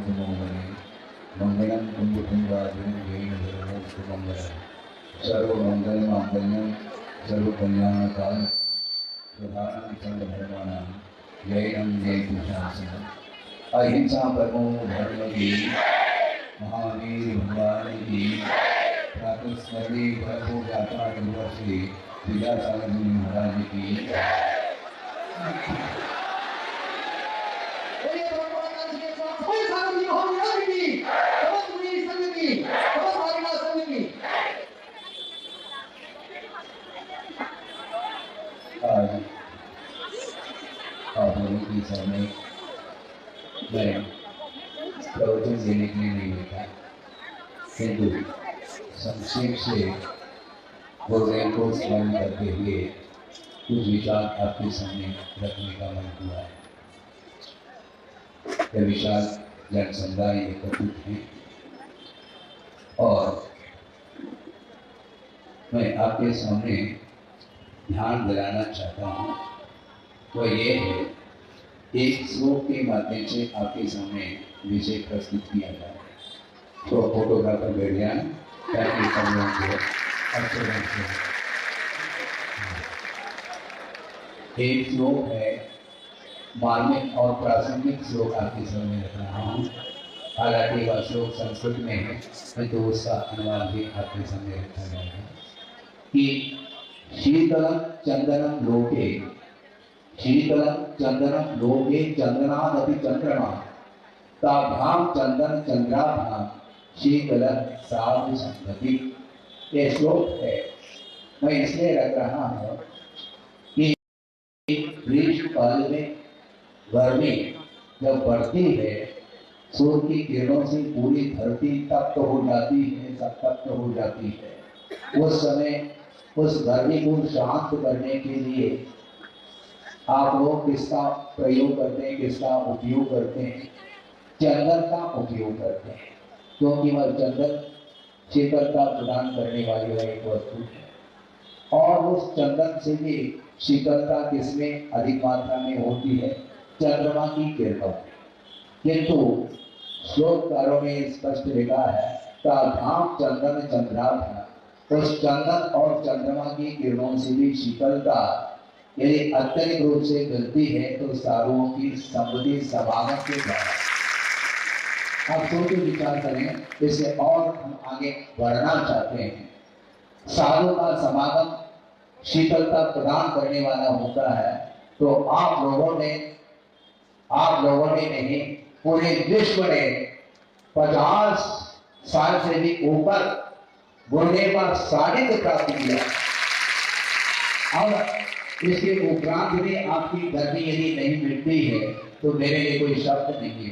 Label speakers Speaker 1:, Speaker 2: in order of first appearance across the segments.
Speaker 1: सर्वमंगलमूर्तिमंगले मंगलम कुंभकुंभार्जन जैन धर्मोत्तमंगल सर्वमंगलमांगल्यं सर्वकल्याणकाल प्रधानं सर्वधर्माणां जैनं जयतु शासनम् अहिंसा परमो धर्म की महावीर भगवान की प्रातस्मरणीय प्रभु गाथा श्री विद्यासागर जी महाराज की आज आप लोगों के सामने मैं प्रवचन देने के लिए नहीं बैठा, किंतु संक्षेप से गुरुदेव को स्मरण करते हुए कुछ विचार आपके सामने रखने का मन हुआ है। यह विशाल जन समुदाय एकत्रित है और मैं आपके सामने ध्यान दिलाना चाहता हूँ, वह ये है एक श्लोक के माध्यम से आपके सामने विषय प्रस्तुत किया जाए। तो फोटोग्राफर बैठ जाए ताकि सब लोगों को अच्छे ढंग से। एक श्लोक है, मार्मिक और प्रासंगिक श्लोक आपके सामने रख रहा हूँ। हालांकि वह श्लोक संस्कृत में है, तो उसका अनुवाद भी आपके सामने रखा जाएगा कि शीतलम चंदनम लोके, शीतलम चंदनम लोके चंदनादपि चंद्रमा ताभ्याम चंदन चंद्राभ्याम शीतल साधु संगति। ये श्लोक है, मैं इसलिए रख रहा हूँ कि ग्रीष्म काल में गर्मी जब बढ़ती है, सूर्य की किरणों से पूरी धरती तप्त हो जाती है, सब तप्त हो जाती है। उस समय उस गर्मी को शांत करने के लिए आप लोग किसका प्रयोग करते हैं, किसका उपयोग करते हैं? चंदन का उपयोग करते हैं, क्योंकि वह चंदन शीतलता प्रदान करने वाली वह एक वस्तु है। और उस चंदन से भी शीतलता किसमें अधिक मात्रा में होती है? चंद्रमा की किरणों। किंतु श्लोककारों ने स्पष्ट लिखा है ताभ्याम चंदन चंद्राभ्याम, उस चंदन और चंद्रमा की किरणों से भी शीतलता यदि अत्यधिक रूप से मिलती है तो साधुओं की समृद्धि समागम के द्वारा। आप सोच विचार करें, इससे और हम आगे बढ़ना चाहते हैं। साधु का समागम शीतलता प्रदान करने वाला होता है, तो आप लोगों ने नहीं, पूरे विश्व ने 50 साल से भी ऊपर गुरुदेव का सानिध्य प्राप्त किया। और इसके उपरांत भी आपकी गर्मी यदि नहीं मिलती है तो मेरे लिए कोई शब्द नहीं है,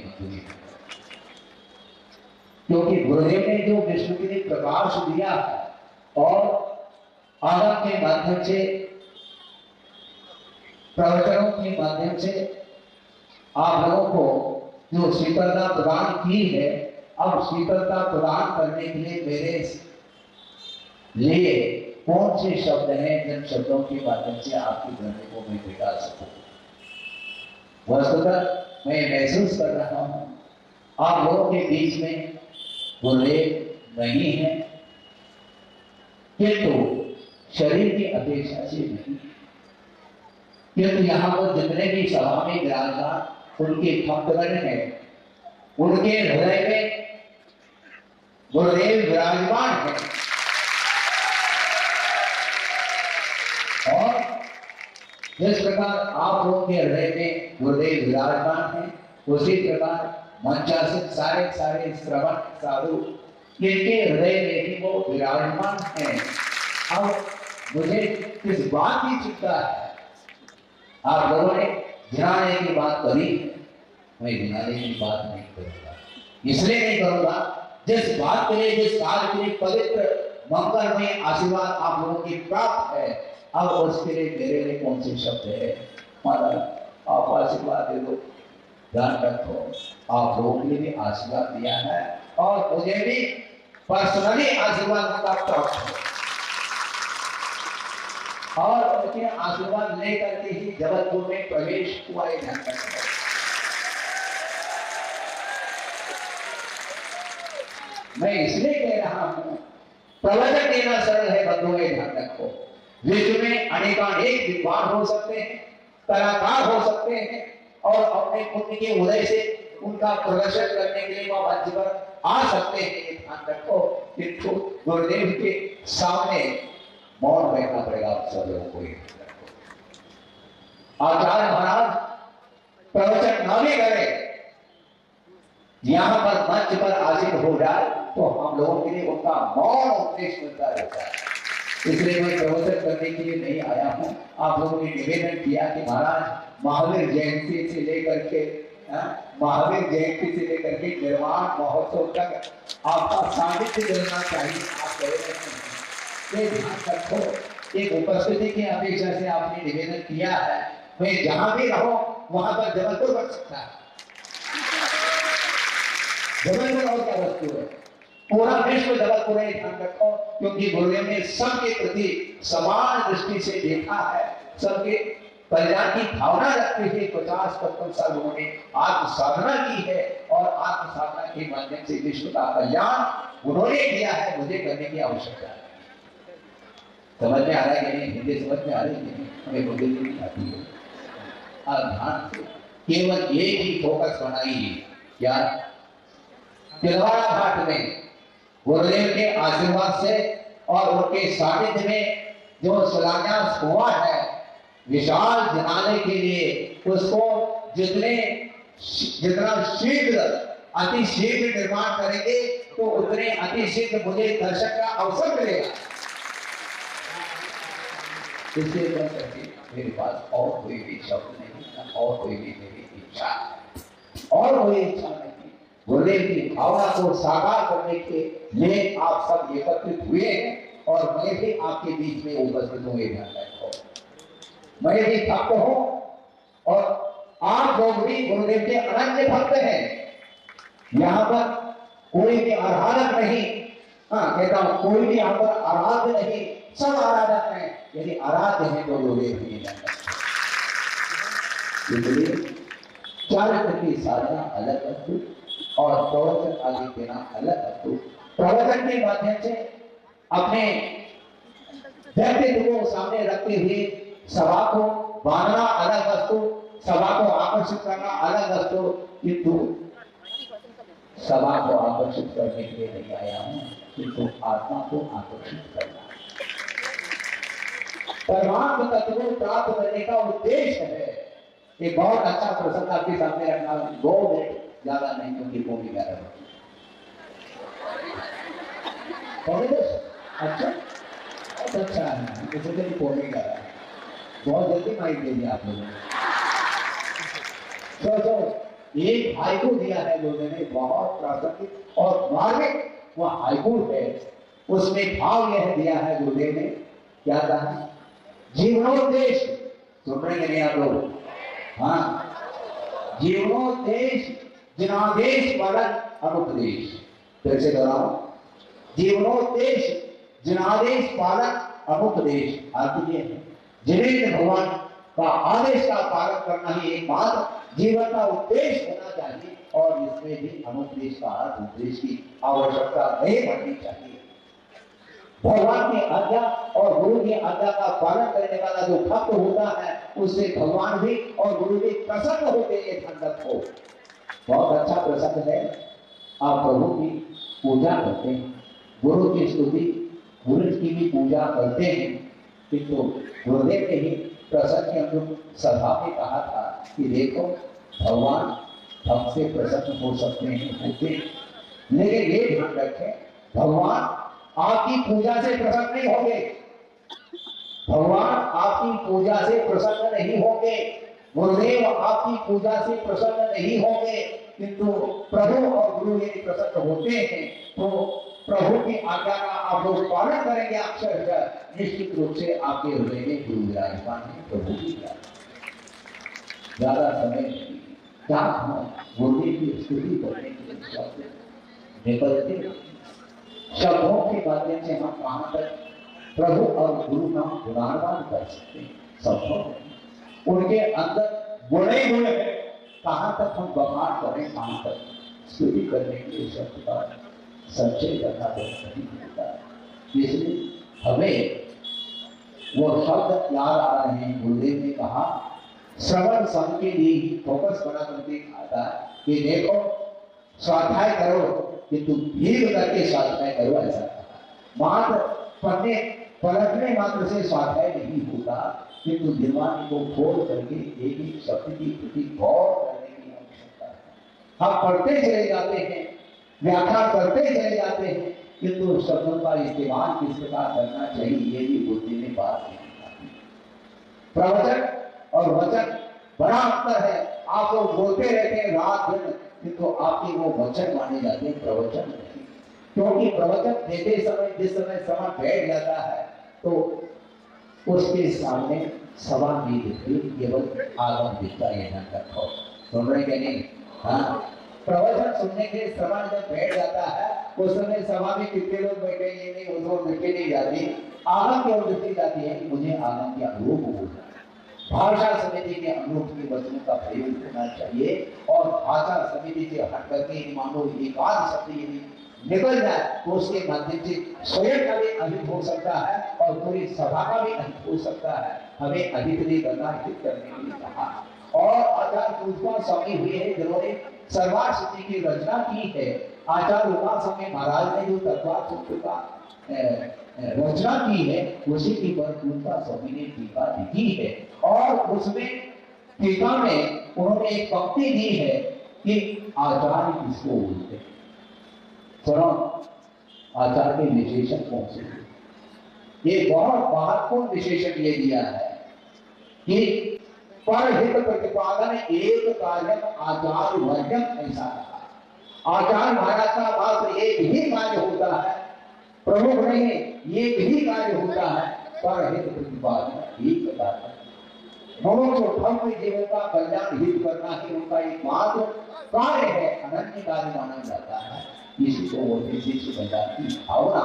Speaker 1: क्योंकि गुरुदेव ने जो विश्व के लिए प्रकाश दिया और आगम के माध्यम से, प्रवचनों के माध्यम से आप लोगों को जो शीतलता प्रदान की है, अब शीतलता प्रदान करने के लिए मेरे लिए कौन से शब्द हैं जिन शब्दों के माध्यम से आपकी गर्मी को मैं मिटा सकूं? वस्तुतः मैं महसूस कर रहा हूं आप लोगों के बीच में गुरुदेव नहीं है, किंतु शरीर की अपेक्षा से नहीं, क्योंकि यहाँ पर जितने भी सभा में विराजमान उनके भक्तगण हैं, उनके हृदय में गुरुदेव विराजमान है। और जिस प्रकार आप लोगों के हृदय में गुरुदेव विराजमान है, उसी प्रकार मंचासीन सारे श्रवण साधु जिनके हृदय में भी वो विराजमान है। अब मुझे किस बात की चिंता है? आप लोगों ने ध्यान की बात करी, मैं ध्यान की बात नहीं करूंगा। इसलिए नहीं करूंगा, जिस बात के लिए, जिस कार्य के लिए पवित्र मंगलमय आशीर्वाद आप लोगों की प्राप्त है, अब उसके लिए मेरे लिए कौन से शब्द है? महाराज आप आशीर्वाद दे दो, ध्यान रखो, आप लोगों के लिए भी आशीर्वाद दिया है और मुझे भी पर्सनली आशीर्वाद का प्राप्त है। और उनके आशीर्वाद लेकर के ही जबलपुर में प्रवेश हुआ है। मैं इसलिए कह रहा हूं, प्रवचन देना सरल है बंधुओं, ध्यान रखो। विश्व में अनेकानेक विद्वान हो सकते हैं, कलाकार हो सकते हैं, और अपने पुण्य के उदय से उनका प्रदर्शन करने के लिए वह मंच पर आ सकते हैं, ध्यान रखो। किंतु गुरुदेव के सामने मौन बैठना पड़ेगा आप सब लोगों को। आचार्य महाराज प्रवचन न भी करे, यहां पर मंच पर आसीन हो जाए तो हम लोगों के लिए उनका मौन उपदेश मिलता रहता है। इसलिए मैं प्रवचन करने के लिए नहीं आया हूं। आप लोगों ने निवेदन किया कि महाराज महावीर जयंती से लेकर के निर्वाण महोत्सव तक आपका सानिध्य मिलना चाहिए। आप कह रहे हैं एक उपस्थिति की अपेक्षा से आपने निवेदन किया है। मैं जहां भी रहूं वहां पर जबलपुर बन सकता है। जबलपुर और क्या वस्तु है, पूरा विश्व जबलपुर है, ध्यान रखो। क्योंकि गुरुदेव ने सबके प्रति समान दृष्टि से देखा है, सबके कल्याण की भावना रखते हुए 50-55 साल उन्होंने आत्म साधना की है, और आत्म साधना के माध्यम से विश्व का कल्याण उन्होंने किया है। मुझे करने की आवश्यकता है। समझ में आ रहा है कि नहीं? हिंदी समझ में आ रही है? हमें बोलने नहीं आती है। आप ध्यान से केवल एक ही फोकस बनाइए, क्या तिलवाड़ा घाट में गुरुदेव के आशीर्वाद से और उनके सानिध्य में जो शिलान्यास हुआ है विशाल जनाने के लिए, उसको जितना शीघ्र अति शीघ्र निर्माण करेंगे तो उतने अति शीघ्र मुझे दर्शक का अवसर मिलेगा। इसलिए मेरे पास और कोई भी शब्द नहीं, और कोई भी मेरी इच्छा, और कोई इच्छा नहीं। गुरुदेव की भावना को साकार करने के लिए आप सब एकत्रित हुए हैं, और मैं भी आपके बीच में उपस्थित हुए। ध्यान रखो, मैं भी भक्त हूं, और आप लोग भी गुरुदेव के अनन्य भक्त हैं। यहां पर कोई भी आराधक नहीं, कहता हूं कोई भी यहां पर आराध्य नहीं, सब आराधक हैं। यदि आराध्य है तो गुरुदेव नहीं जानता। इसलिए चारित्र की साधना अलग वस्तु और प्रवचन आदि देना अलग वस्तु। प्रवचन के माध्यम से अपने व्यक्तित्व को सामने रखते हुए सभा को बांधना अलग वस्तु, सभा को आकर्षित करना अलग वस्तु। किंतु सभा को आकर्षित करने के लिए नहीं आया हूं, किंतु आत्मा को आकर्षित करना, परमात्म तत्व को प्राप्त करने का उद्देश्य है। एक बहुत अच्छा प्रसंग आपके सामने रखना, 2 मिनट ज्यादा नहीं, क्योंकि वो भी ज्यादा अच्छा अच्छा है, मुझे भी पौने का बहुत जल्दी माइक दे दिया आप लोगों ने। तो एक हाइकू दिया है लोगों ने, बहुत प्रासंगिक और मार्मिक वह हाइकू है। उसमें भाव यह दिया है गुरुदेव ने, क्या कहा? जीवनोद्देश्य। सुन रहे हैं नहीं आप लोग? हाँ, जीवनोद्देश्य जनादेश पालक अनुपदेश। फिर से दोहराओ, जीवनोद्देश्य जनादेश पालक अनुपदेश। अर्थ ये है, जिनेंद्र भगवान का आदेश का पालन करना ही एकमात्र जीवन का उद्देश्य होना चाहिए, और इसमें भी अनुपदेश का अर्थ उपदेश की आवश्यकता नहीं बननी चाहिए। भगवान की आज्ञा और गुरु की आज्ञा का पालन करने वाला जो भक्त होता है, उससे भगवान भी और गुरु भी प्रसन्न होते हैं। ठंडक हो, बहुत अच्छा प्रसंग है। आप प्रभु की पूजा करते हैं, गुरु की स्तुति, गुरु की भी पूजा करते हैं, किंतु गुरुदेव ने ही प्रसन्न के अनुरूप सभा में कहा था कि देखो भगवान भक्त से प्रसन्न हो सकते हैं, होते, लेकिन ये ध्यान रखें भगवान आपकी पूजा से प्रसन्न नहीं होंगे। भगवान आपकी पूजा से प्रसन्न नहीं होंगे, गुरुदेव आपकी पूजा से प्रसन्न नहीं होंगे, किंतु प्रभु और गुरु यदि प्रसन्न होते हैं तो प्रभु की आज्ञा का आप लोग पालन करेंगे। अक्षरशः निश्चित रूप से आपके हृदय में गुरु विराजमान है, प्रभु की ज्यादा समय क्या गुरुदेव की स्तुति करने के लिए निकलते शब्दों के माध्यम से हम कहां तक प्रभु और गुरु का गुणान्वान कर सकते हैं। सब उनके अंदर गुणे गुण है, कहां तक हम बखान करें, कहां तक स्तुति करने के लिए शब्द का संचय करना बहुत कठिन होता है। इसलिए हमें वो शब्द याद आ रहे हैं। गुरुदेव ने कहा श्रवण संघ के लिए ही फोकस बना करके आता है कि देखो स्वाध्याय करो किंतु भीड़ करके स्वाध्याय करो, ऐसा मात्र पढ़ने पलटने मात्र से स्वाध्याय नहीं होता, किंतु दिमाग को खोल करके एक एक शब्द की प्रति गौर करने की आवश्यकता है। हम पढ़ते चले जाते हैं, व्याख्या करते चले जाते हैं, किंतु शब्दों का इस्तेमाल किस प्रकार करना चाहिए ये भी बुद्धि में बात नहीं आती। प्रवचन और वचन बड़ा अंतर है। आप लोग बोलते रहते हैं रात दिन, किंतु आपके वो वचन माने जाते हैं, प्रवचन नहीं। क्योंकि प्रवचन देते समय जिस समय श्रवण बैठ जाता है तो उसके सामने सभा नहीं दिखती, केवल आगम दिखता है। ध्यान रखो, सुन रहे कि नहीं? हाँ, प्रवचन सुनने के श्रवण जब बैठ जाता है उस समय सभा में कितने लोग बैठे ये नहीं, उस ओर दृष्टि नहीं जाती, आगम की ओर दृष्टि जाती है कि मुझे आगम के अनुरूप होना, भाषा समिति के अनुरूप के वचनों का प्रयोग होना चाहिए। और भाषा समिति से हट करके मानो एक आध शब्द यदि निकल जाए तो उसके माध्यम से स्वयं का भी अहित हो सकता है और पूरी सभा का भी अहित हो सकता है। हमें अहित नहीं करना, हित करने के लिए कहा। और आचार्य पुष्पा स्वामी हुए हैं जिन्होंने सर्वार सिद्धि की रचना की है। आचार्य उमा स्वामी महाराज ने जो तत्वार्थ सूत्र का रचना की है उसी की पर पुष्पा स्वामी ने टीका लिखी है। और उसमें टीका में उन्होंने एक पंक्ति दी है कि आचार्य किसको बोलते हैं। आचार्य के विशेषण कौन से? ये बहुत महत्वपूर्ण विशेषण ये दिया है कि परहित प्रतिपादन एक कार्य आचार्य वर्गम, ऐसा कहा। आचार्य महाराज का मात्र एक ही कार्य होता है, प्रमुख नहीं, एक ही कार्य होता है, परहित प्रतिपादन एक कार्य। मनुष्य धर्म जीवों का कल्याण हित करना ही उनका एकमात्र कार्य है, अनन्य कार्य माना जाता है। इसी को वो विशिष्ट कल्याण की भावना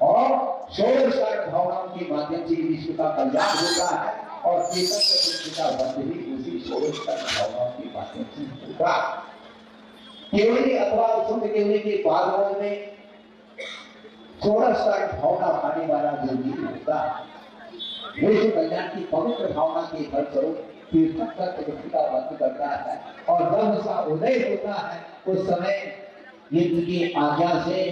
Speaker 1: और षोडशकार भावनाओं के माध्यम से विश्व का कल्याण होता है और चेतन का बंध भी उसी षोडशकार भावनाओं के माध्यम से होता है। केवली अथवा शुद्ध केवली के पादों में षोडशकार भावना पाने वाला जो जीव होता है विश्व कल्याण की पवित्र भावना के फलस्वरूप तीर्थंकर प्रकृति का बंध करता है। और जब उसका उदय होता है उस समय युद्ध की आज्ञा से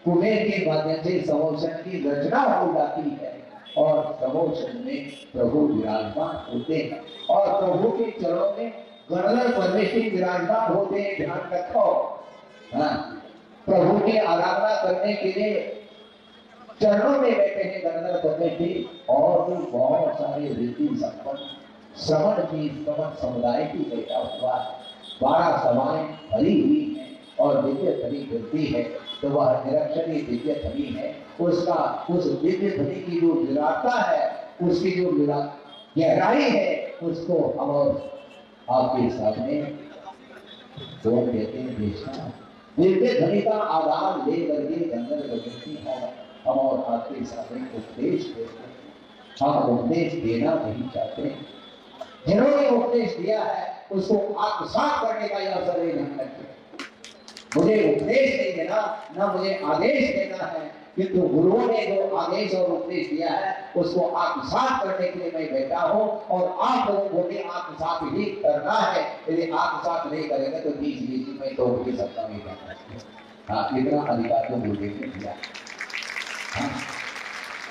Speaker 1: कुबेर के माध्यम से समोषण की रचना हो जाती है और समोषण में प्रभु विराजमान होते हैं और प्रभु के चरणों में गणधर परमेश्वर विराजमान होते हैं। ध्यान रखो, हाँ, प्रभु की आराधना करने के लिए चरणों में बैठे हैं गणधर परमेश्वर और भी बहुत सारे रीति संपन्न श्रवण समुदाय की बैठा हुआ है। 12 सभाएं भरी हुई है और दिव्य ध्वनि करती है तो वह निरक्षरी दिव्य ध्वनि है। उसका उस दिव्य ध्वनि की जो विराटता है, उसकी जो गहराई है, उसको हम आपके सामने जोड़ देते हैं। दिव्य ध्वनि का आधार ले करके जंगल गति हम और आपके सामने उपदेश देते हैं। हम उपदेश देना नहीं चाहते, जिन्होंने उपदेश दिया है उसको आत्मसात करने का यह अवसर नहीं रखते। मुझे उपदेश नहीं देना, ना मुझे आदेश देना है, किंतु गुरुओं ने जो आदेश और उपदेश दिया है उसको आत्मसात करने के लिए मैं बैठा हूं और आप लोगों को भी आत्मसात ही करना है। यदि आत्मसात नहीं करेंगे तो बीच में तो भी सकता नहीं करना। हाँ, इतना अधिकार तो गुरुदेव ने दिया।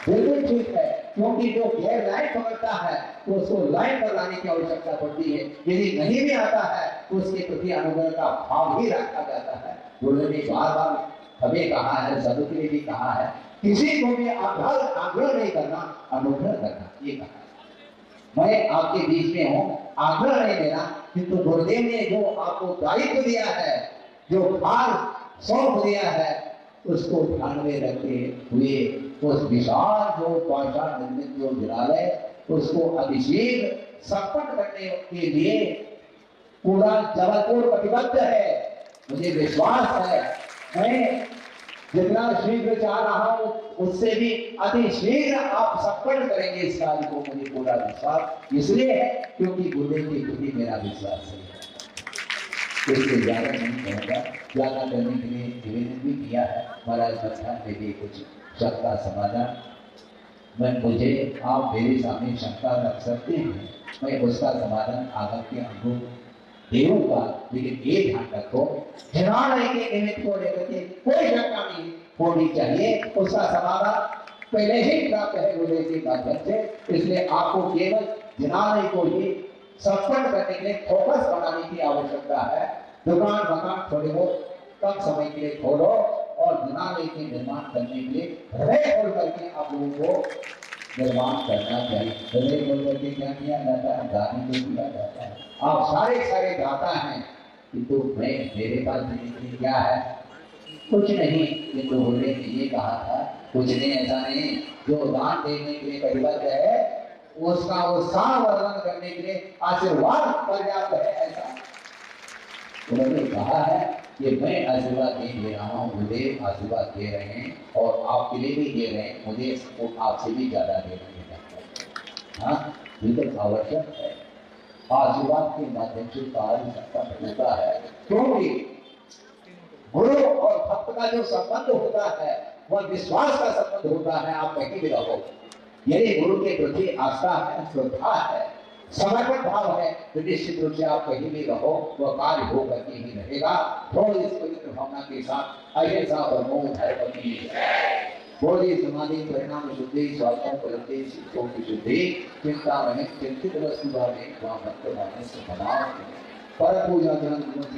Speaker 1: बिल्कुल ठीक है, क्योंकि जो गैर लाइन पकड़ता है तो उसको लाइन पर लाने की आवश्यकता पड़ती है। यदि नहीं भी आता है तो उसके प्रति अनुग्रह का भाव ही रखा जाता है। गुरुदेव ने बार बार हमें कहा है, सबके लिए भी कहा है, किसी को भी आग्रह नहीं करना, अनुग्रह करना, ये कहा। मैं आपके बीच में हूँ, आग्रह नहीं देना, किंतु गुरुदेव ने जो आपको दायित्व दिया है, जो भार सौंप दिया है, उसको ध्यान में रखते हुए उस विशाल जो पाषाण निर्मित जो विद्यालय उसको अभिषेक संपन्न करने के लिए पूरा जबलपुर प्रतिबद्ध है। मुझे विश्वास है, मैं जितना शीघ्र चाह रहा हूं उससे भी अति शीघ्र आप संपन्न करेंगे इस कार्य को। मुझे पूरा विश्वास इसलिए है क्योंकि गुरुदेव के प्रति मेरा विश्वास है। इसलिए ज़्यादा नहीं कहूँगा, ज़्यादा करने के लिए निवेदन भी किया है महाराज बच्चा के लिए कुछ सबका समाधान मैं मुझे आप मेरे सामने शंका रख सकते हैं, मैं उसका समाधान आगे के अनुभव देऊंगा, लेकिन ये ध्यान रखो हिमालय के निमित्त को लेकर के कोई शंका नहीं होनी चाहिए, उसका समाधान पहले ही प्राप्त है गुरुदेव के माध्यम से। इसलिए आपको केवल हिमालय को ही संपन्न करने के लिए फोकस बनाने की आवश्यकता है। दुकान मकान थोड़ी बहुत कम समय के लिए खोलो और हिमालय के निर्माण करने के लिए हृदय खोल करके आप लोगों को निर्माण करना चाहिए। हृदय खोल करके क्या किया जाता है? गाने को दिया जाता है। आप सारे दाता हैं, किंतु मैं मेरे पास देने के लिए क्या है? कुछ नहीं। किंतु गुरुदेव ने ये कहा था कुछ नहीं, ऐसा नहीं, जो दान देने के लिए कटिबद्ध है उसका उत्साह वर्णन करने के लिए आशीर्वाद पर्याप्त है, ऐसा उन्होंने कहा है कि मैं आशीर्वाद नहीं दे रहा हूँ, गुरुदेव आशीर्वाद दे रहे हैं और आपके लिए भी दे रहे हैं, मुझे आपसे भी ज्यादा दे रहे हैं। हाँ, बिल्कुल आवश्यक है। आशीर्वाद के माध्यम से कार्य संपन्न होता है, क्योंकि गुरु और भक्त का जो संबंध होता है वह विश्वास का संबंध होता है। आप कहीं भी रहो, यदि गुरु के प्रति आस्था है, श्रद्धा है, समर्पण भाव है, तो निश्चित रूप से आप कहीं भी रहो वह कार्य हो करके ही रहेगा। थोड़ी इस पवित्र भावना के साथ अहिंसा और मोह धर्म बोधि समाधि परिणाम शुद्धि स्वास्थ्य परिधि सिद्धों की शुद्धि चिंता में चिंतित वस्तु वाले भक्त वाले से बनाओ पर पूजा जन गुणों से